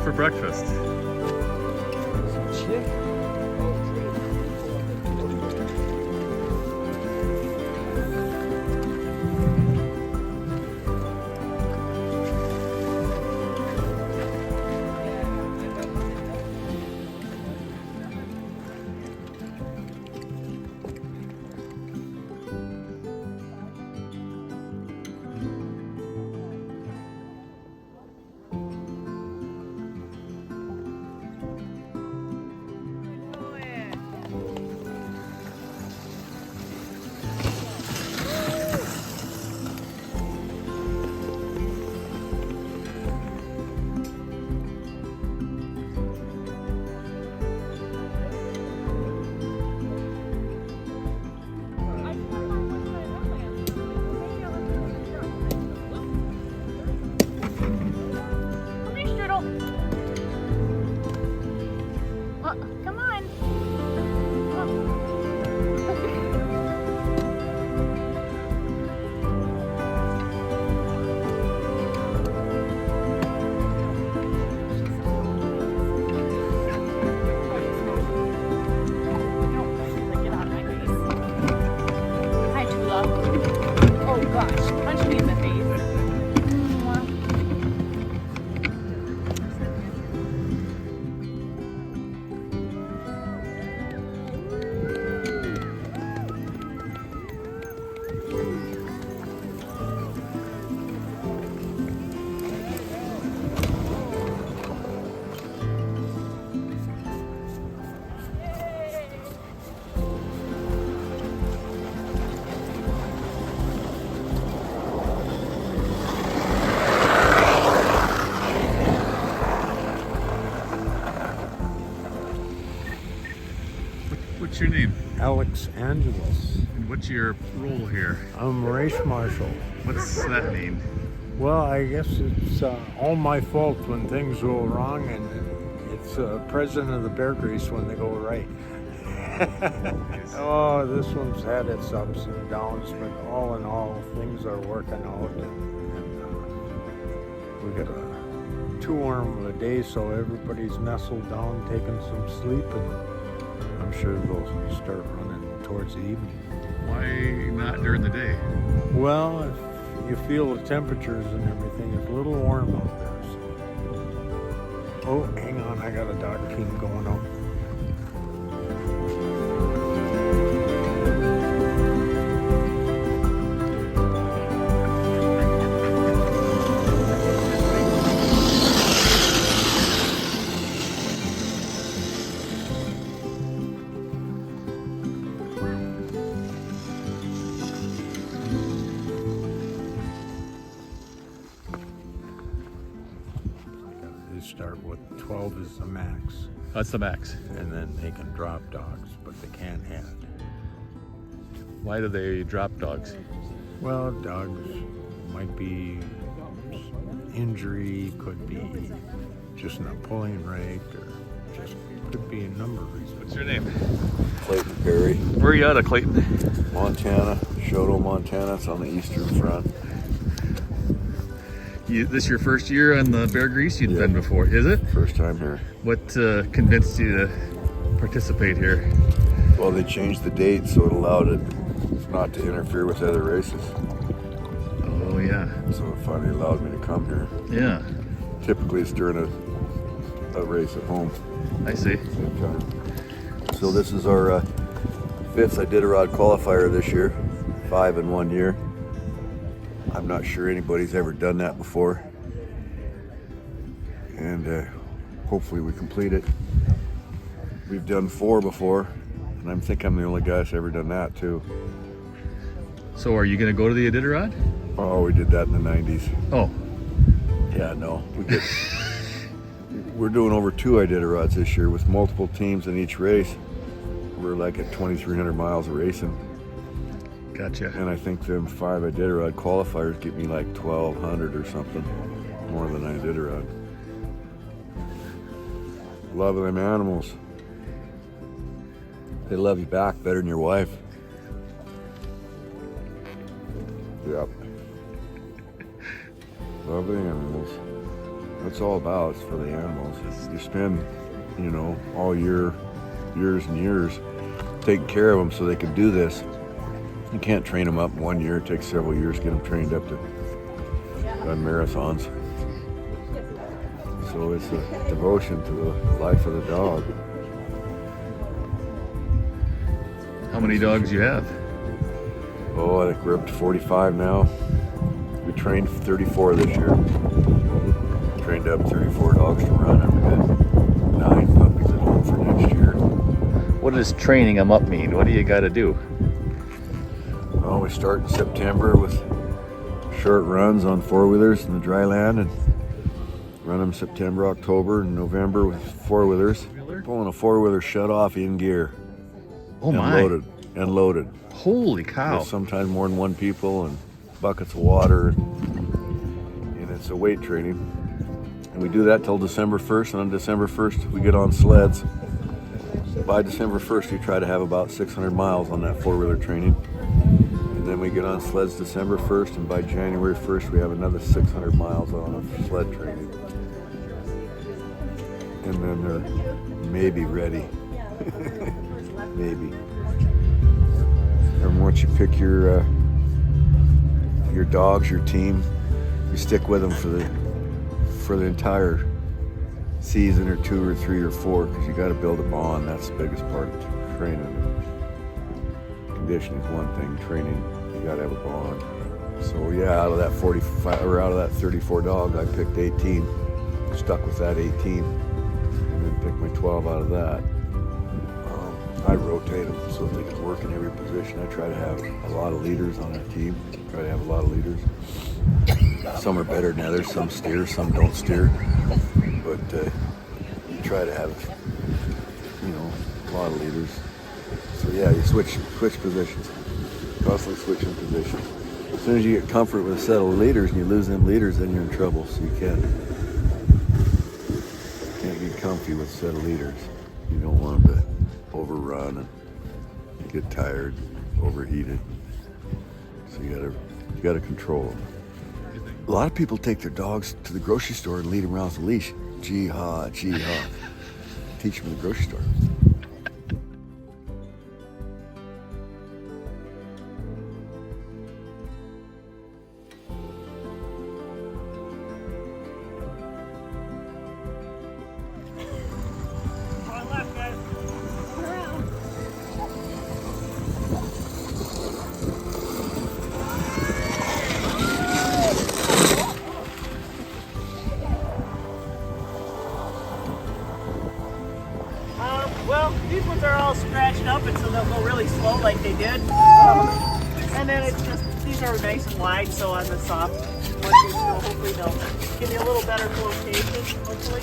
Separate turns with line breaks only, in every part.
for breakfast?
Come on. Get on my face. Hi, Tula. Oh gosh, punch me in the face.
What's your name?
Alex Angelos.
And what's your role here?
I'm race marshal.
What's that mean?
Well, I guess it's all my fault when things go wrong, and it's president of the Beargrease when they go right. Oh, this one's had its ups and downs, but all in all, things are working out. And we got a 2 warm of a day, so everybody's nestled down, taking some sleep, and I'm sure they'll start running towards the evening.
Why not during the day?
Well, if you feel the temperatures and everything, it's a little warm out there. So. Oh, hang on, I got a dog team going out. Start with 12 is the max,
That's the max.
and then they can drop dogs, but they can't add.
Why do they drop dogs?
Well, dogs might be injury, could be just not pulling right, or just could be a number of reasons.
What's your name?
Clayton Perry,
Where are you out of, Clayton?
Montana, Shoto, Montana. It's on the eastern front.
This your first year on the Beargrease? You'd
Yeah.
been before, is it?
First time here.
What convinced you to participate here?
Well, they changed the date so it allowed it not to interfere with other races.
Oh yeah,
So it finally allowed me to come here.
yeah.
Typically it's during a race at home.
I see.
Same time. So this is our 5th Iditarod qualifier this year. 5 in 1 year. I'm not sure anybody's ever done that before. And hopefully we complete it. We've done 4 before, and I think I'm the only guy that's ever done that too.
So are you going to go to the Iditarod?
Oh, we did that in the 90s.
Oh,
Yeah, no. We're doing over 2 Iditarods this year with multiple teams in each race. We're like at 2,300 miles of racing.
gotcha.
And I think them 5 Iditarod qualifiers get me like 1,200 or something, more than I Iditarod. Love them animals. They love you back better than your wife. Yep. Love the animals. That's all about. It's for the animals. You spend, you know, all years and years taking care of them so they can do this. You can't train them up in 1 year. It takes several years to get them trained up to run marathons. So it's a devotion to the life of the dog.
How many dogs you have?
Oh, I think we're up to 45 now. We trained 34 this year. Trained up 34 dogs to run, and we got 9 puppies at home for next year.
What does training them up mean? What do you got to do?
Well, we start in September with short runs on four-wheelers in the dry land, and run them September, October, and November with four-wheelers. Pulling a four-wheeler shut off in gear.
Oh my!
And loaded.
Holy cow!
With sometimes more than one people and buckets of water, and it's a weight training. And we do that till December 1st, and on December 1st we get on sleds. By December 1st we try to have about 600 miles on that four-wheeler training. And then we get on sleds December 1st, and by January 1st we have another 600 miles on a sled training. And then they're maybe ready. Maybe. And once you pick your dogs, your team, you stick with them for the entire season, or 2 or 3 or 4, because you got to build a bond. That's the biggest part of training. Conditioning is one thing. Training, you got to have a bond. So yeah, out of that 45 or out of that 34 dogs, I picked 18. Stuck with that 18, and then picked my 12 out of that. I rotate them so they can work in every position. I try to have a lot of leaders on our team. Try to have a lot of leaders. Some are better than others. Some steer, some don't steer. But you try to have, you know, a lot of leaders. So yeah, you switch positions. Constantly switching positions. As soon as you get comfort with a set of leaders and you lose them leaders, then you're in trouble. So you can't get comfy with a set of leaders. You don't want them to overrun and get tired, overheated. So you gotta control them. A lot of people take their dogs to the grocery store and lead them around with a leash. Jee-haw, jee-haw. Teach them in the grocery store.
Well, these ones are all scratched up, and so they'll go really slow like they did. And then it's just, these are nice and wide, so on the soft ones, hopefully they'll give you a little better flotation, hopefully.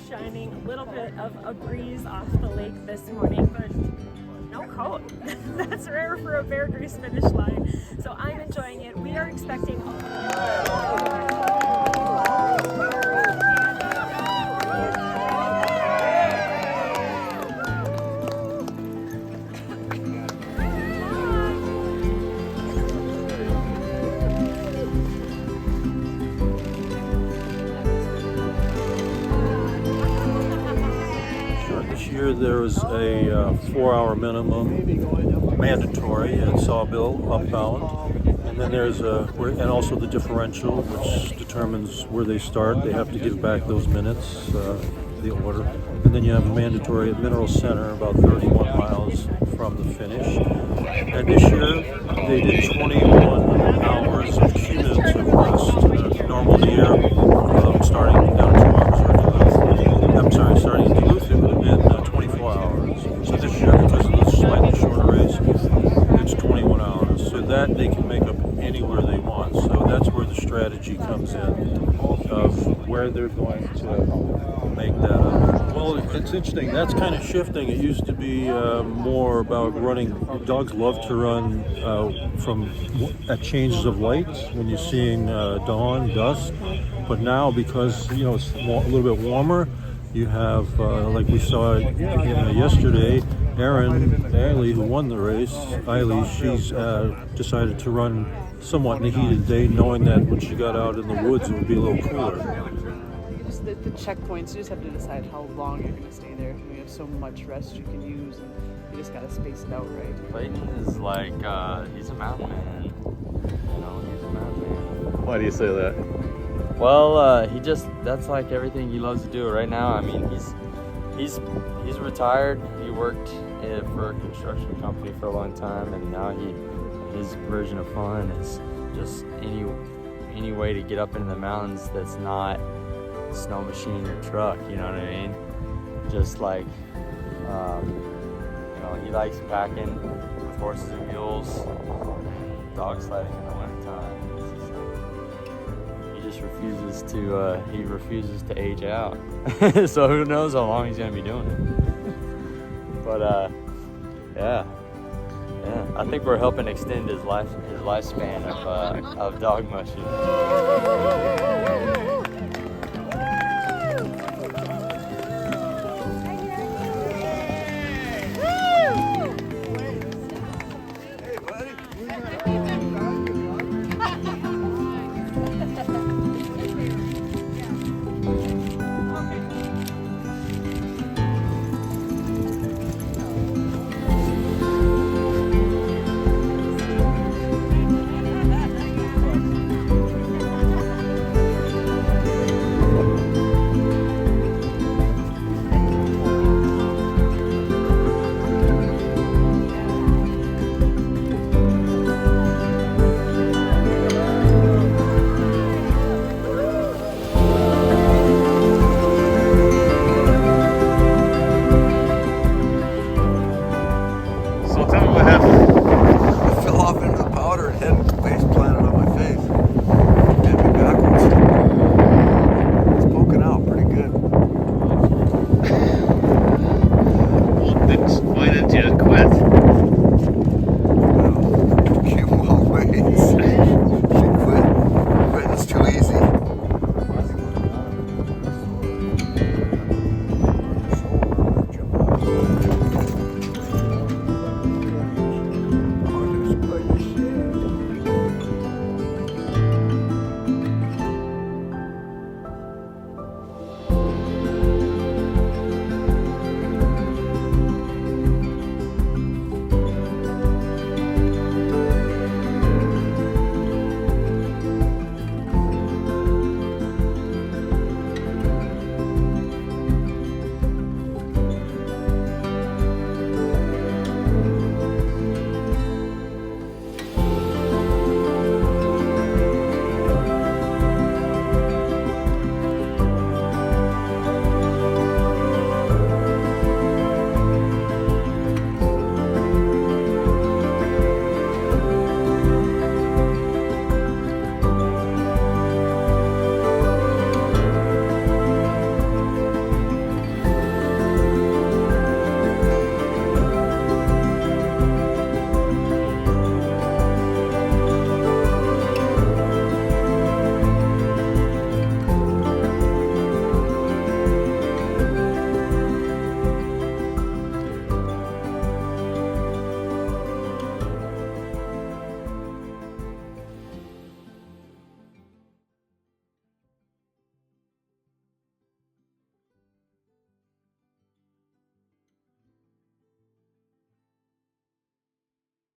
shining, a little bit of a breeze off the lake this morning, but no coat. That's rare for a Beargrease finish line. So I'm enjoying it. We are expecting
This year there was a 4-hour minimum mandatory at Sawbill upbound, and then there's and also the differential, which determines where they start. They have to give back those minutes, the order, and then you have a mandatory at Mineral Center, about 31 miles from the finish. And this year they did 21 hours of cumulative rest. Normal year, starting down 2 hours early. I'm sorry, starting in Duluth, it would have been 24 hours. So this year, because of the slightly shorter race, it's 21 hours. So that they can make up anywhere they want. So that's where the strategy comes in of where they're going to make that up. Well, it's interesting. That's kind of shifting. It used to be more about running. Dogs love to run at changes of light when you're seeing dawn, dusk. But now, because it's a little bit warmer, you have, like we saw yesterday, Erin Eiley, who won the race, she's decided to run somewhat in the heat of the day, knowing that when she got out in the woods, it would be a little cooler.
Just the checkpoints, you just have to decide how long you're going to stay there. We have so much rest you can use, and you just got to space it out right.
Clayton is like, he's a mountain man. He's a mountain man.
Why do you say that?
Well, that's like everything he loves to do right now. I mean, he's retired. He worked for a construction company for a long time, and now his version of fun is just any way to get up into the mountains that's not snow machine or truck, you know what I mean? Just like, he likes packing with horses and mules, dog sledding in the wintertime. He just refuses to age out. So who knows how long he's gonna be doing it. But yeah, I think we're helping extend his lifespan of dog mushing.